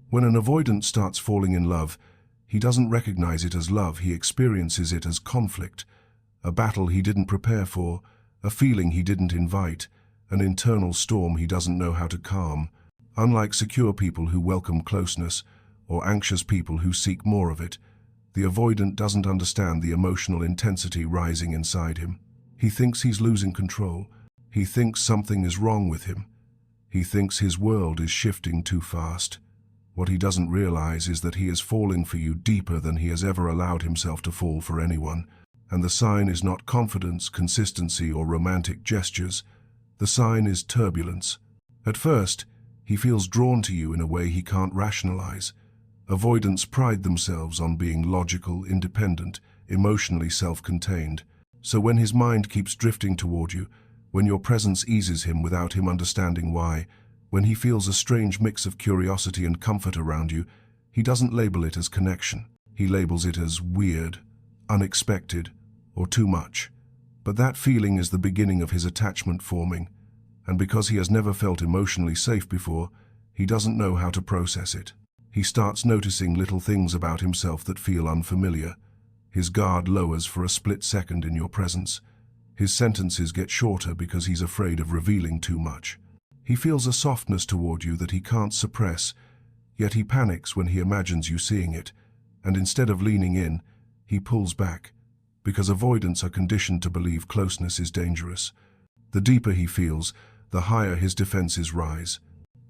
When an avoidant starts falling in love, he doesn't recognize it as love, he experiences it as conflict, a battle he didn't prepare for, a feeling he didn't invite, an internal storm he doesn't know how to calm. Unlike secure people who welcome closeness, or anxious people who seek more of it, the avoidant doesn't understand the emotional intensity rising inside him. He thinks he's losing control. He thinks something is wrong with him. He thinks his world is shifting too fast. What he doesn't realize is that he is falling for you deeper than he has ever allowed himself to fall for anyone. And the sign is not confidence, consistency, or romantic gestures. The sign is turbulence. At first, he feels drawn to you in a way he can't rationalize. Avoidants pride themselves on being logical, independent, emotionally self-contained. So when his mind keeps drifting toward you, when your presence eases him without him understanding why, when he feels a strange mix of curiosity and comfort around you, he doesn't label it as connection. He labels it as weird, unexpected, or too much. But that feeling is the beginning of his attachment forming, and because he has never felt emotionally safe before, he doesn't know how to process it. He starts noticing little things about himself that feel unfamiliar. His guard lowers for a split second in your presence. His sentences get shorter because he's afraid of revealing too much. He feels a softness toward you that he can't suppress, yet he panics when he imagines you seeing it, and instead of leaning in, he pulls back, because avoidants are conditioned to believe closeness is dangerous. The deeper he feels, the higher his defenses rise.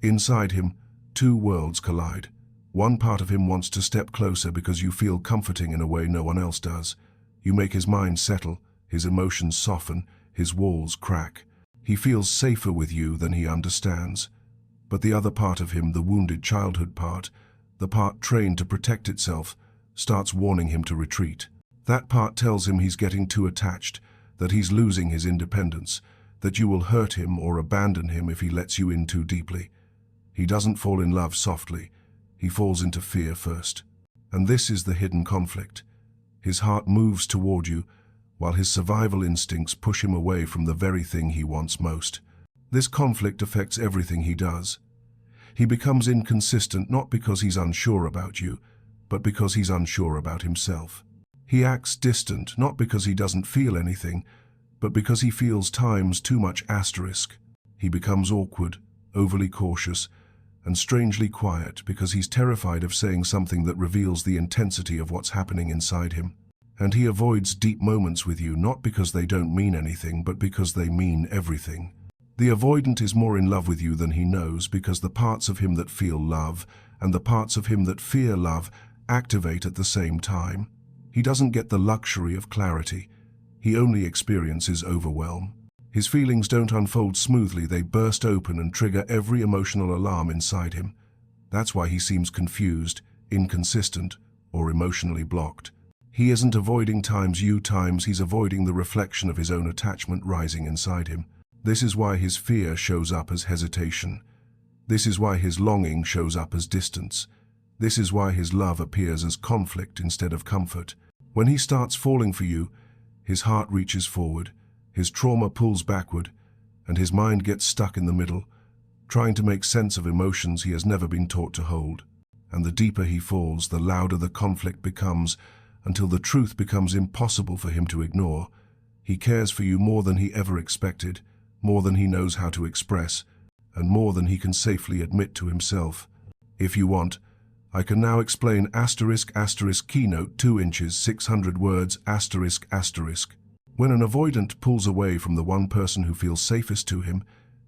Inside him, two worlds collide. One part of him wants to step closer because you feel comforting in a way no one else does. You make his mind settle, his emotions soften, his walls crack. He feels safer with you than he understands. But the other part of him, the wounded childhood part, the part trained to protect itself, starts warning him to retreat. That part tells him he's getting too attached, that he's losing his independence, that you will hurt him or abandon him if he lets you in too deeply. He doesn't fall in love softly. He falls into fear first. And this is the hidden conflict. His heart moves toward you, while his survival instincts push him away from the very thing he wants most. This conflict affects everything he does. He becomes inconsistent not because he's unsure about you, but because he's unsure about himself. He acts distant not because he doesn't feel anything, but because he feels times too much asterisk. He becomes awkward, overly cautious, and strangely quiet because he's terrified of saying something that reveals the intensity of what's happening inside him. And he avoids deep moments with you not because they don't mean anything, but because they mean everything. The avoidant is more in love with you than he knows because the parts of him that feel love and the parts of him that fear love activate at the same time. He doesn't get the luxury of clarity. He only experiences overwhelm. His feelings don't unfold smoothly, they burst open and trigger every emotional alarm inside him. That's why he seems confused, inconsistent, or emotionally blocked. He isn't avoiding times, he's avoiding the reflection of his own attachment rising inside him. This is why his fear shows up as hesitation. This is why his longing shows up as distance. This is why his love appears as conflict instead of comfort. When he starts falling for you, his heart reaches forward, his trauma pulls backward, and his mind gets stuck in the middle, trying to make sense of emotions he has never been taught to hold. And the deeper he falls, the louder the conflict becomes, until the truth becomes impossible for him to ignore. He cares for you more than he ever expected, more than he knows how to express, and more than he can safely admit to himself. If you want, I can now explain *** keynote 2 inches 600 words ***. When an avoidant pulls away from the one person who feels safest to him,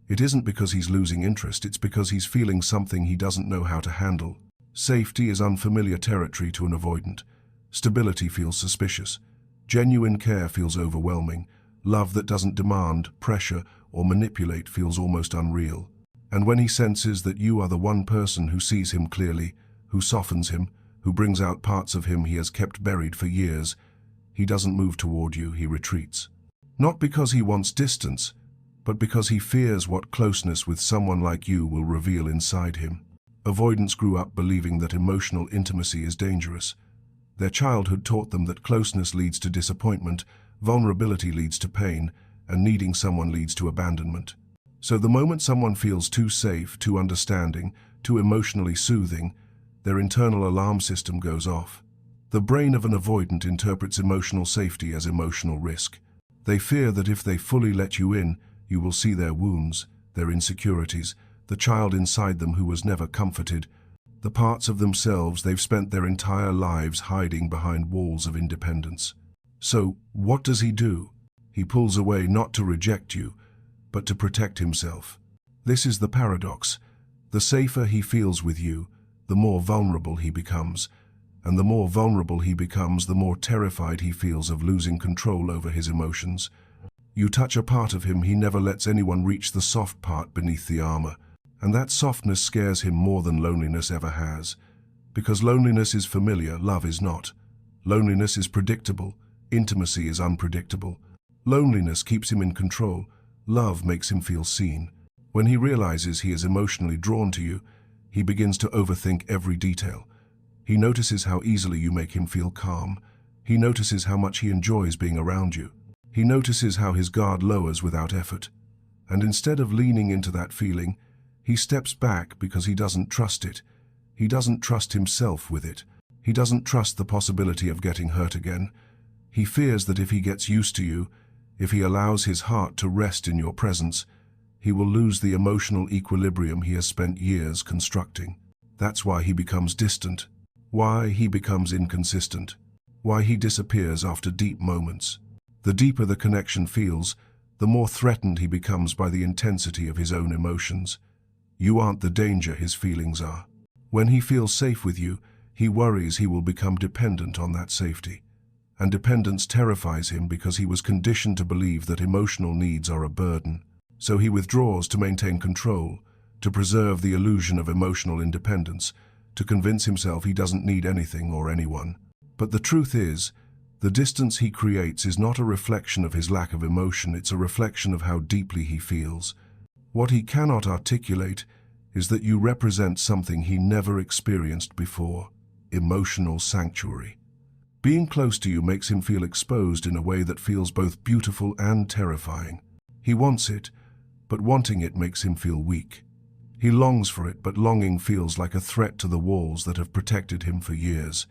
it isn't because he's losing interest, it's because he's feeling something he doesn't know how to handle. Safety is unfamiliar territory to an avoidant. Stability feels suspicious. Genuine care feels overwhelming. Love that doesn't demand, pressure, or manipulate feels almost unreal. And when he senses that you are the one person who sees him clearly, who softens him, who brings out parts of him he has kept buried for years, he doesn't move toward you, he retreats. Not because he wants distance, but because he fears what closeness with someone like you will reveal inside him. Avoidants grew up believing that emotional intimacy is dangerous. Their childhood taught them that closeness leads to disappointment, vulnerability leads to pain, and needing someone leads to abandonment. So the moment someone feels too safe, too understanding, too emotionally soothing, their internal alarm system goes off. The brain of an avoidant interprets emotional safety as emotional risk. They fear that if they fully let you in, you will see their wounds, their insecurities, the child inside them who was never comforted, the parts of themselves they've spent their entire lives hiding behind walls of independence. So, what does he do? He pulls away not to reject you, but to protect himself. This is the paradox. The safer he feels with you, the more vulnerable he becomes. And the more vulnerable he becomes, the more terrified he feels of losing control over his emotions. You touch a part of him he never lets anyone reach, the soft part beneath the armor. And that softness scares him more than loneliness ever has. Because loneliness is familiar, love is not. Loneliness is predictable, intimacy is unpredictable. Loneliness keeps him in control, love makes him feel seen. When he realizes he is emotionally drawn to you, he begins to overthink every detail. He notices how easily you make him feel calm. He notices how much he enjoys being around you. He notices how his guard lowers without effort. And instead of leaning into that feeling, he steps back because he doesn't trust it. He doesn't trust himself with it. He doesn't trust the possibility of getting hurt again. He fears that if he gets used to you, if he allows his heart to rest in your presence, he will lose the emotional equilibrium he has spent years constructing. That's why he becomes distant. Why he becomes inconsistent. Why he disappears after deep moments. The deeper the connection feels, the more threatened he becomes by the intensity of his own emotions. You aren't the danger, his feelings are. When he feels safe with you, he worries he will become dependent on that safety. And dependence terrifies him because he was conditioned to believe that emotional needs are a burden. So he withdraws to maintain control, to preserve the illusion of emotional independence, to convince himself he doesn't need anything or anyone. But the truth is, the distance he creates is not a reflection of his lack of emotion, it's a reflection of how deeply he feels. What he cannot articulate is that you represent something he never experienced before: emotional sanctuary. Being close to you makes him feel exposed in a way that feels both beautiful and terrifying. He wants it, but wanting it makes him feel weak. He longs for it, but longing feels like a threat to the walls that have protected him for years.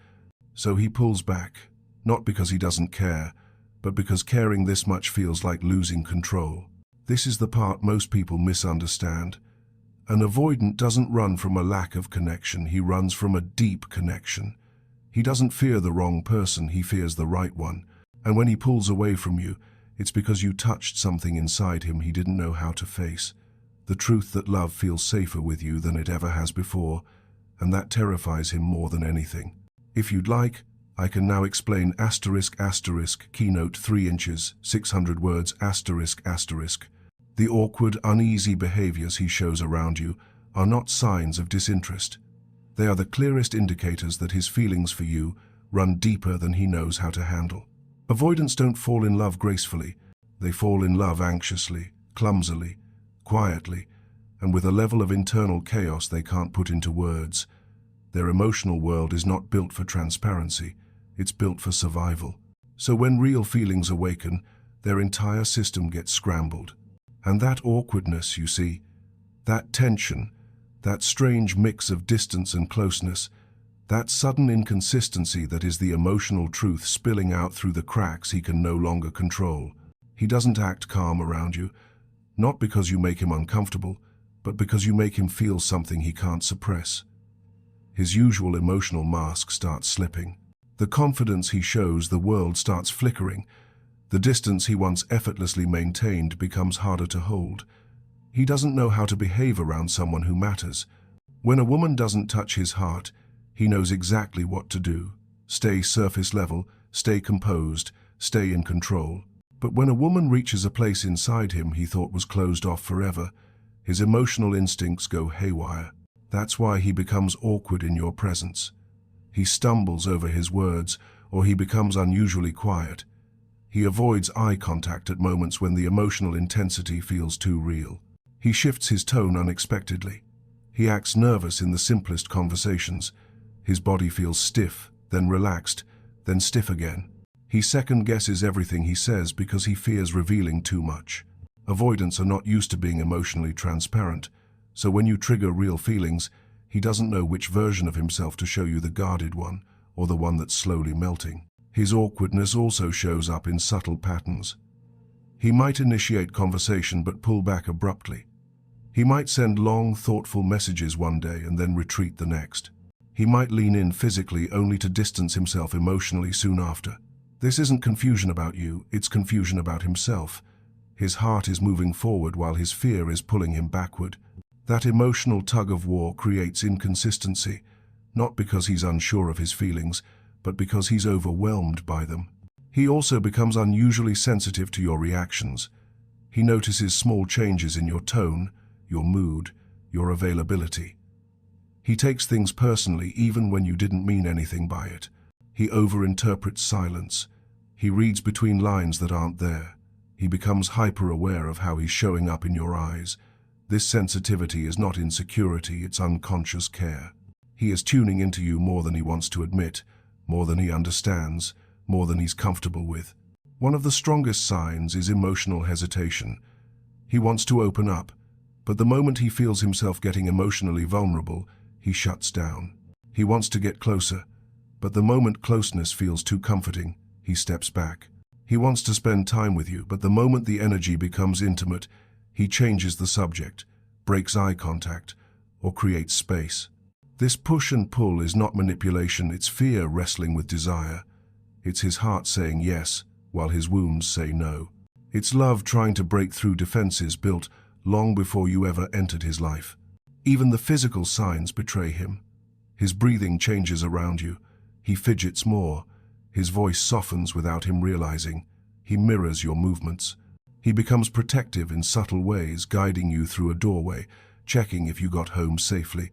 So he pulls back, not because he doesn't care, but because caring this much feels like losing control. This is the part most people misunderstand. An avoidant doesn't run from a lack of connection, he runs from a deep connection. He doesn't fear the wrong person, he fears the right one. And when he pulls away from you, it's because you touched something inside him he didn't know how to face. The truth that love feels safer with you than it ever has before, and that terrifies him more than anything. If you'd like, I can now explain ***, keynote 3 inches, 600 words ***. The awkward, uneasy behaviors he shows around you are not signs of disinterest. They are the clearest indicators that his feelings for you run deeper than he knows how to handle. Avoidants don't fall in love gracefully. They fall in love anxiously, clumsily, quietly, and with a level of internal chaos they can't put into words. Their emotional world is not built for transparency, it's built for survival. So when real feelings awaken, their entire system gets scrambled. And that awkwardness, you see, that tension, that strange mix of distance and closeness, that sudden inconsistency that is the emotional truth spilling out through the cracks he can no longer control. He doesn't act calm around you, not because you make him uncomfortable, but because you make him feel something he can't suppress. His usual emotional mask starts slipping. The confidence he shows the world starts flickering. The distance he once effortlessly maintained becomes harder to hold. He doesn't know how to behave around someone who matters. When a woman doesn't touch his heart, he knows exactly what to do. Stay surface level, stay composed, stay in control. But when a woman reaches a place inside him he thought was closed off forever, his emotional instincts go haywire. That's why he becomes awkward in your presence. He stumbles over his words, or he becomes unusually quiet. He avoids eye contact at moments when the emotional intensity feels too real. He shifts his tone unexpectedly. He acts nervous in the simplest conversations. His body feels stiff, then relaxed, then stiff again. He second-guesses everything he says because he fears revealing too much. Avoidants are not used to being emotionally transparent, so when you trigger real feelings, He doesn't know which version of himself to show you, the guarded one or the one that's slowly melting. His awkwardness also shows up in subtle patterns. He might initiate conversation but pull back abruptly. He might send long, thoughtful messages one day and then retreat the next. He might lean in physically only to distance himself emotionally soon after. This isn't confusion about you, it's confusion about himself. His heart is moving forward while his fear is pulling him backward. That emotional tug-of-war creates inconsistency, not because he's unsure of his feelings, but because he's overwhelmed by them. He also becomes unusually sensitive to your reactions. He notices small changes in your tone, your mood, your availability. He takes things personally even when you didn't mean anything by it. He overinterprets silence. He reads between lines that aren't there. He becomes hyper-aware of how he's showing up in your eyes. This sensitivity is not insecurity, it's unconscious care. He is tuning into you more than he wants to admit, more than he understands, more than he's comfortable with. One of the strongest signs is emotional hesitation. He wants to open up, but the moment he feels himself getting emotionally vulnerable, he shuts down. He wants to get closer, but the moment closeness feels too comforting, he steps back. He wants to spend time with you, but the moment the energy becomes intimate, he changes the subject, breaks eye contact, or creates space. This push and pull is not manipulation, it's fear wrestling with desire. It's his heart saying yes, while his wounds say no. It's love trying to break through defenses built long before you ever entered his life. Even the physical signs betray him. His breathing changes around you. He fidgets more. His voice softens without him realizing. He mirrors your movements. He becomes protective in subtle ways, guiding you through a doorway, checking if you got home safely,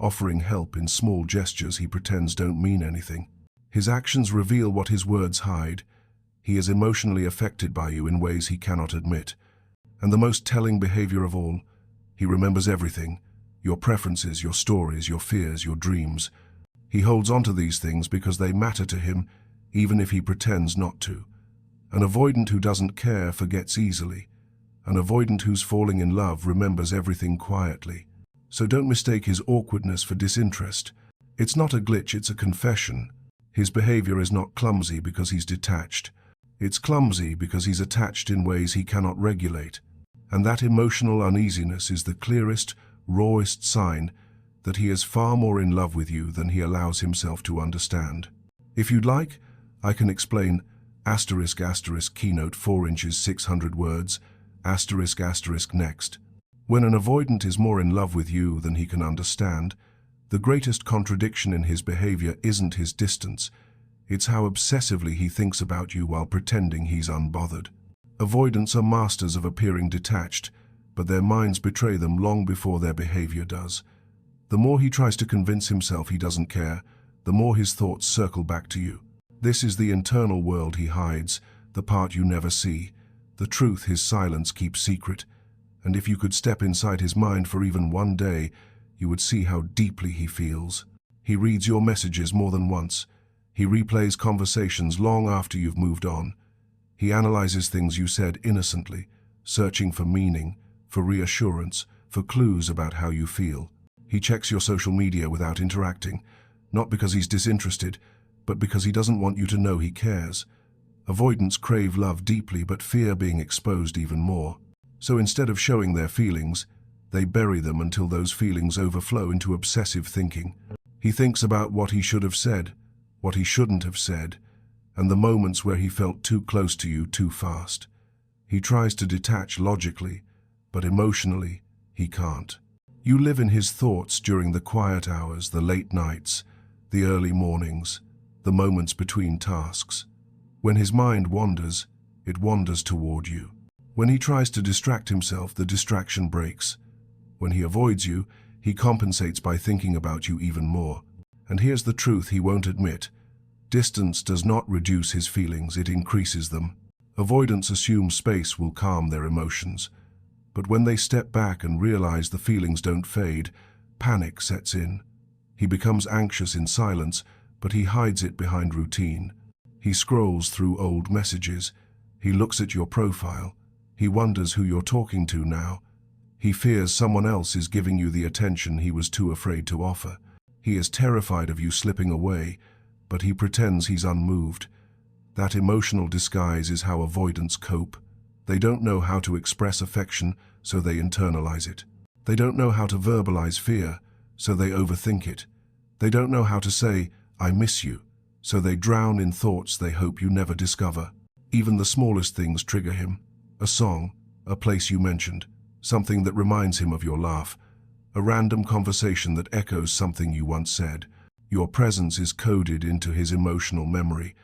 offering help in small gestures he pretends don't mean anything. His actions reveal what his words hide. He is emotionally affected by you in ways he cannot admit. And the most telling behavior of all, he remembers everything, your preferences, your stories, your fears, your dreams. He holds on to these things because they matter to him, even if he pretends not to. An avoidant who doesn't care forgets easily. An avoidant who's falling in love remembers everything quietly. So don't mistake his awkwardness for disinterest. It's not a glitch, it's a confession. His behavior is not clumsy because he's detached. It's clumsy because he's attached in ways he cannot regulate. And that emotional uneasiness is the clearest, rawest sign that he is far more in love with you than he allows himself to understand. If you'd like, I can explain keynote 4 inches 600 words, next. When an avoidant is more in love with you than he can understand, the greatest contradiction in his behavior isn't his distance, it's how obsessively he thinks about you while pretending he's unbothered. Avoidants are masters of appearing detached, but their minds betray them long before their behavior does. The more he tries to convince himself he doesn't care, the more his thoughts circle back to you. This is the internal world he hides, the part you never see, the truth his silence keeps secret. And if you could step inside his mind for even one day, you would see how deeply he feels. He reads your messages more than once. He replays conversations long after you've moved on. He analyzes things you said innocently, searching for meaning, for reassurance, for clues about how you feel. He checks your social media without interacting, not because he's disinterested, but because he doesn't want you to know he cares. Avoidants crave love deeply but fear being exposed even more. So instead of showing their feelings, they bury them until those feelings overflow into obsessive thinking. He thinks about what he should have said, what he shouldn't have said, and the moments where he felt too close to you too fast. He tries to detach logically, but emotionally, he can't. You live in his thoughts during the quiet hours, the late nights, the early mornings, the moments between tasks. When his mind wanders, it wanders toward you. When he tries to distract himself, the distraction breaks. When he avoids you, he compensates by thinking about you even more. And here's the truth he won't admit. Distance does not reduce his feelings, it increases them. Avoidants assume space will calm their emotions. But when they step back and realize the feelings don't fade, panic sets in. He becomes anxious in silence, but he hides it behind routine. He scrolls through old messages. He looks at your profile. He wonders who you're talking to now. He fears someone else is giving you the attention he was too afraid to offer. He is terrified of you slipping away, but he pretends he's unmoved. That emotional disguise is how avoidants cope. They don't know how to express affection, so they internalize it. They don't know how to verbalize fear, so they overthink it. They don't know how to say, "I miss you," so they drown in thoughts they hope you never discover. Even the smallest things trigger him. A song, a place you mentioned, something that reminds him of your laugh, a random conversation that echoes something you once said. Your presence is coded into his emotional memory,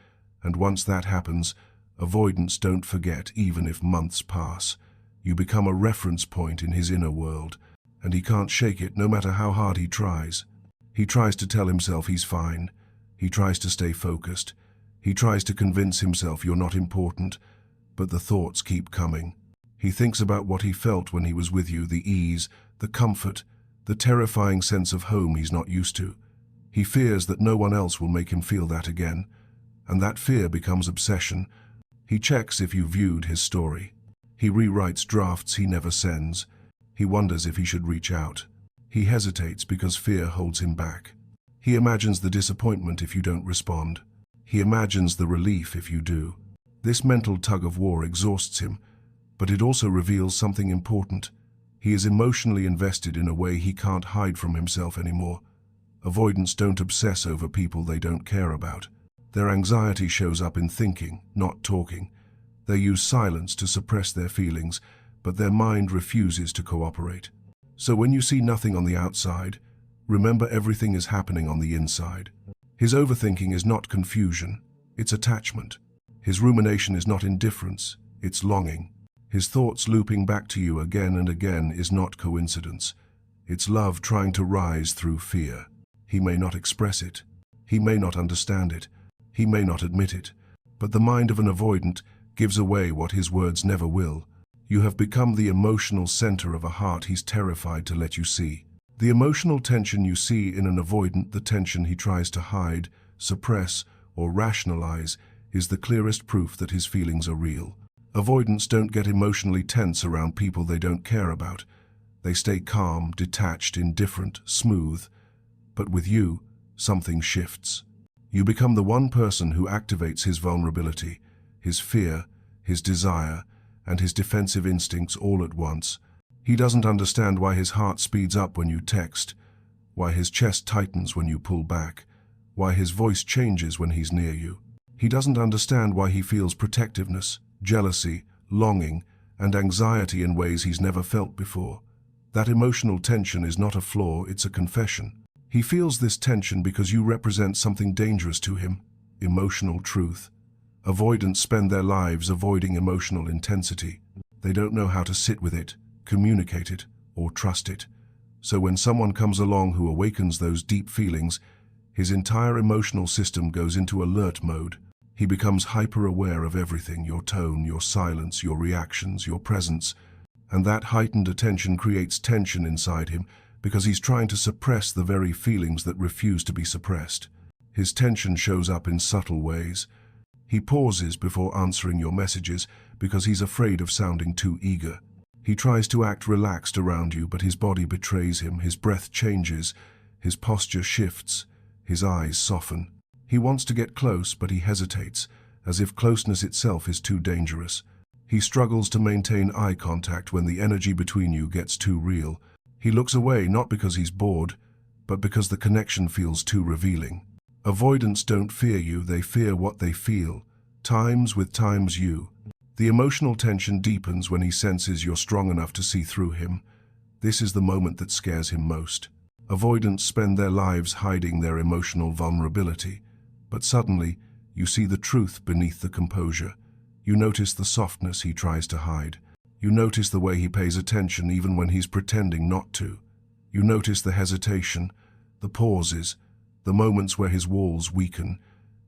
and once that happens, avoidants don't forget even if months pass. You become a reference point in his inner world, and he can't shake it no matter how hard he tries. He tries to tell himself he's fine. He tries to stay focused. He tries to convince himself you're not important, but the thoughts keep coming. He thinks about what he felt when he was with you, the ease, the comfort, the terrifying sense of home he's not used to. He fears that no one else will make him feel that again, and that fear becomes obsession. He checks if you viewed his story. He rewrites drafts he never sends. He wonders if he should reach out. He hesitates because fear holds him back. He imagines the disappointment if you don't respond. He imagines the relief if you do. This mental tug-of-war exhausts him, but it also reveals something important. He is emotionally invested in a way he can't hide from himself anymore. Avoidants don't obsess over people they don't care about. Their anxiety shows up in thinking, not talking. They use silence to suppress their feelings, but their mind refuses to cooperate. So when you see nothing on the outside, remember everything is happening on the inside. His overthinking is not confusion, it's attachment. His rumination is not indifference, it's longing. His thoughts looping back to you again and again is not coincidence. It's love trying to rise through fear. He may not express it. He may not understand it. He may not admit it. But the mind of an avoidant gives away what his words never will. You have become the emotional center of a heart he's terrified to let you see. The emotional tension you see in an avoidant, the tension he tries to hide, suppress, or rationalize, is the clearest proof that his feelings are real. Avoidants don't get emotionally tense around people they don't care about. They stay calm, detached, indifferent, smooth. But with you, something shifts. You become the one person who activates his vulnerability, his fear, his desire, and his defensive instincts all at once. He doesn't understand why his heart speeds up when you text, why his chest tightens when you pull back, why his voice changes when he's near you. He doesn't understand why he feels protectiveness, jealousy, longing, and anxiety in ways he's never felt before. That emotional tension is not a flaw, it's a confession. He feels this tension because you represent something dangerous to him, emotional truth. Avoidants spend their lives avoiding emotional intensity. They don't know how to sit with it, communicate it, or trust it. So when someone comes along who awakens those deep feelings, his entire emotional system goes into alert mode. He becomes hyper-aware of everything, your tone, your silence, your reactions, your presence. And that heightened attention creates tension inside him because he's trying to suppress the very feelings that refuse to be suppressed. His tension shows up in subtle ways. He pauses before answering your messages because he's afraid of sounding too eager. He tries to act relaxed around you, but his body betrays him, his breath changes, his posture shifts, his eyes soften. He wants to get close, but he hesitates, as if closeness itself is too dangerous. He struggles to maintain eye contact when the energy between you gets too real. He looks away not because he's bored, but because the connection feels too revealing. Avoidants don't fear you, they fear what they feel. Times with times you. The emotional tension deepens when he senses you're strong enough to see through him. This is the moment that scares him most. Avoidants spend their lives hiding their emotional vulnerability, but suddenly you see the truth beneath the composure. You notice the softness he tries to hide. You notice the way he pays attention even when he's pretending not to. You notice the hesitation, the pauses, the moments where his walls weaken,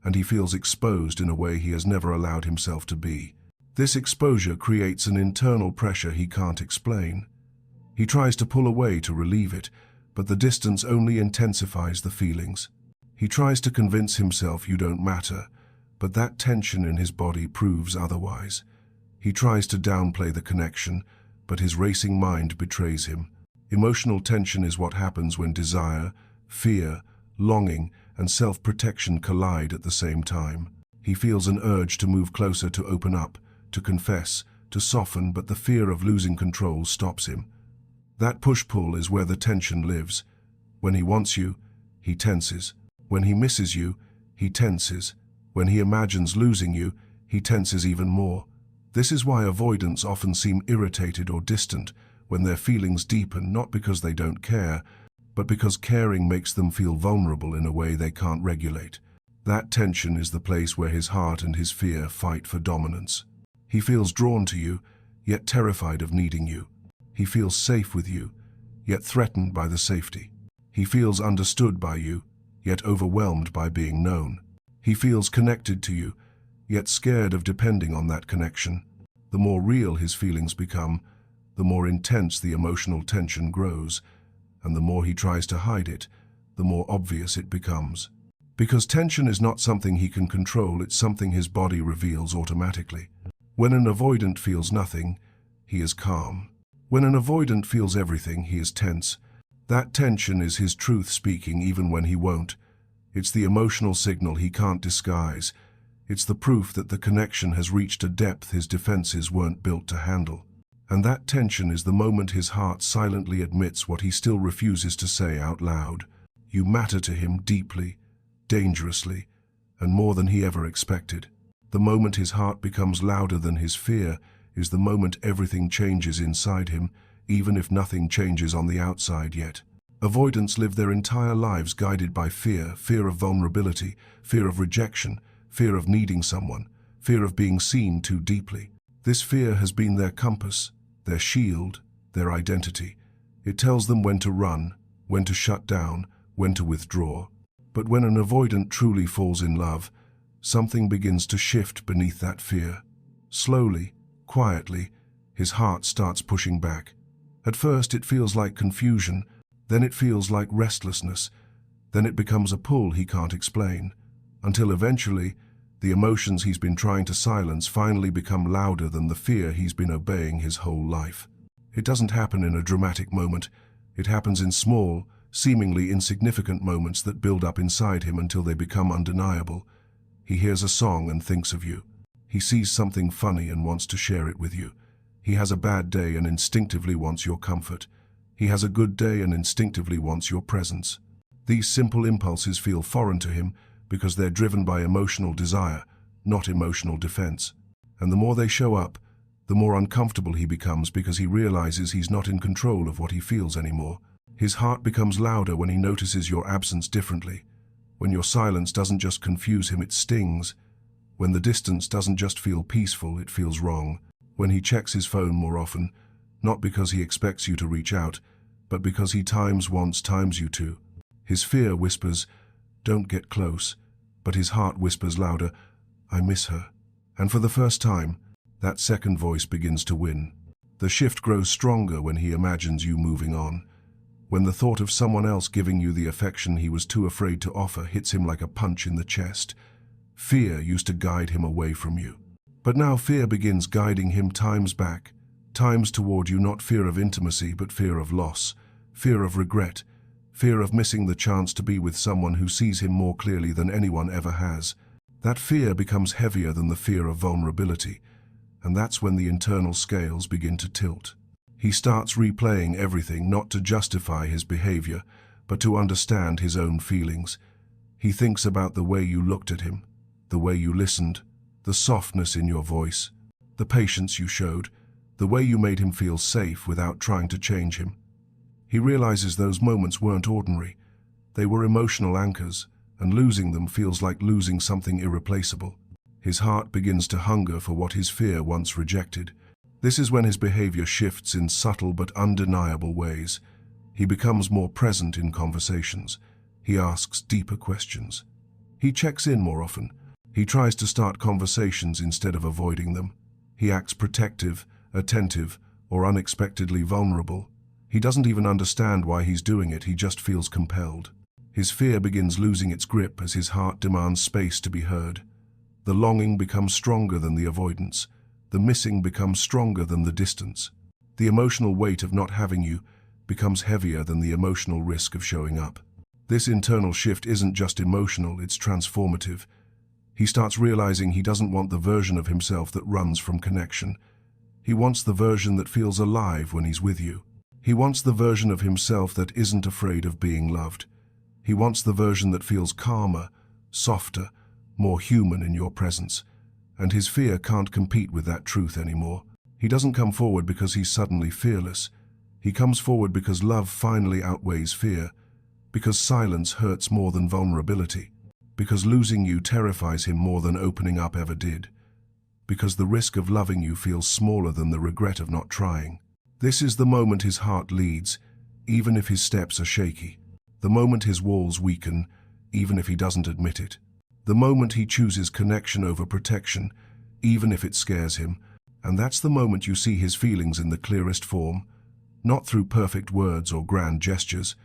and he feels exposed in a way he has never allowed himself to be. This exposure creates an internal pressure he can't explain. He tries to pull away to relieve it, but the distance only intensifies the feelings. He tries to convince himself you don't matter, but that tension in his body proves otherwise. He tries to downplay the connection, but his racing mind betrays him. Emotional tension is what happens when desire, fear, longing, and self-protection collide at the same time. He feels an urge to move closer, to open up, to confess, to soften, but the fear of losing control stops him. That push-pull is where the tension lives. When he wants you, he tenses. When he misses you, he tenses. When he imagines losing you, he tenses even more. This is why avoidants often seem irritated or distant when their feelings deepen, not because they don't care, but because caring makes them feel vulnerable in a way they can't regulate. That tension is the place where his heart and his fear fight for dominance. He feels drawn to you, yet terrified of needing you. He feels safe with you, yet threatened by the safety. He feels understood by you, yet overwhelmed by being known. He feels connected to you, yet scared of depending on that connection. The more real his feelings become, the more intense the emotional tension grows, and the more he tries to hide it, the more obvious it becomes. Because tension is not something he can control, it's something his body reveals automatically. When an avoidant feels nothing, he is calm. When an avoidant feels everything, he is tense. That tension is his truth speaking even when he won't. It's the emotional signal he can't disguise. It's the proof that the connection has reached a depth his defenses weren't built to handle. And that tension is the moment his heart silently admits what he still refuses to say out loud. You matter to him deeply, dangerously, and more than he ever expected. The moment his heart becomes louder than his fear is the moment everything changes inside him, even if nothing changes on the outside yet. Avoidants live their entire lives guided by fear, fear of vulnerability, fear of rejection, fear of needing someone, fear of being seen too deeply. This fear has been their compass, their shield, their identity. It tells them when to run, when to shut down, when to withdraw. But when an avoidant truly falls in love, something begins to shift beneath that fear. Slowly, quietly, his heart starts pushing back. At first it feels like confusion, then it feels like restlessness, then it becomes a pull he can't explain, until eventually, the emotions he's been trying to silence finally become louder than the fear he's been obeying his whole life. It doesn't happen in a dramatic moment. It happens in small, seemingly insignificant moments that build up inside him until they become undeniable. He hears a song and thinks of you. He sees something funny and wants to share it with you. He has a bad day and instinctively wants your comfort. He has a good day and instinctively wants your presence. These simple impulses feel foreign to him because they're driven by emotional desire, not emotional defense. And the more they show up, the more uncomfortable he becomes because he realizes he's not in control of what he feels anymore. His heart becomes louder when he notices your absence differently. When your silence doesn't just confuse him, it stings. When the distance doesn't just feel peaceful, it feels wrong. When he checks his phone more often, not because he expects you to reach out, but because he times wants times you to. His fear whispers, "Don't get close," but his heart whispers louder, "I miss her." And for the first time, that second voice begins to win. The shift grows stronger when he imagines you moving on. When the thought of someone else giving you the affection he was too afraid to offer hits him like a punch in the chest. Fear used to guide him away from you. But now fear begins guiding him times back, times toward you, not fear of intimacy, but fear of loss, fear of regret, fear of missing the chance to be with someone who sees him more clearly than anyone ever has. That fear becomes heavier than the fear of vulnerability, and that's when the internal scales begin to tilt. He starts replaying everything, not to justify his behavior, but to understand his own feelings. He thinks about the way you looked at him, the way you listened, the softness in your voice, the patience you showed, the way you made him feel safe without trying to change him. He realizes those moments weren't ordinary. They were emotional anchors, and losing them feels like losing something irreplaceable. His heart begins to hunger for what his fear once rejected. This is when his behavior shifts in subtle but undeniable ways. He becomes more present in conversations. He asks deeper questions. He checks in more often. He tries to start conversations instead of avoiding them. He acts protective, attentive, or unexpectedly vulnerable. He doesn't even understand why he's doing it, he just feels compelled. His fear begins losing its grip as his heart demands space to be heard. The longing becomes stronger than the avoidance. The missing becomes stronger than the distance. The emotional weight of not having you becomes heavier than the emotional risk of showing up. This internal shift isn't just emotional, it's transformative. He starts realizing he doesn't want the version of himself that runs from connection. He wants the version that feels alive when he's with you. He wants the version of himself that isn't afraid of being loved. He wants the version that feels calmer, softer, more human in your presence. And his fear can't compete with that truth anymore. He doesn't come forward because he's suddenly fearless. He comes forward because love finally outweighs fear, because silence hurts more than vulnerability, because losing you terrifies him more than opening up ever did, because the risk of loving you feels smaller than the regret of not trying. This is the moment his heart leads, even if his steps are shaky. The moment his walls weaken, even if he doesn't admit it. The moment he chooses connection over protection, even if it scares him. And that's the moment you see his feelings in the clearest form, not through perfect words or grand gestures,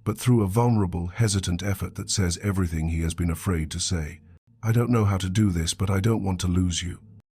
but through a vulnerable, hesitant effort that says everything he has been afraid to say. I don't know how to do this, but I don't want to lose you.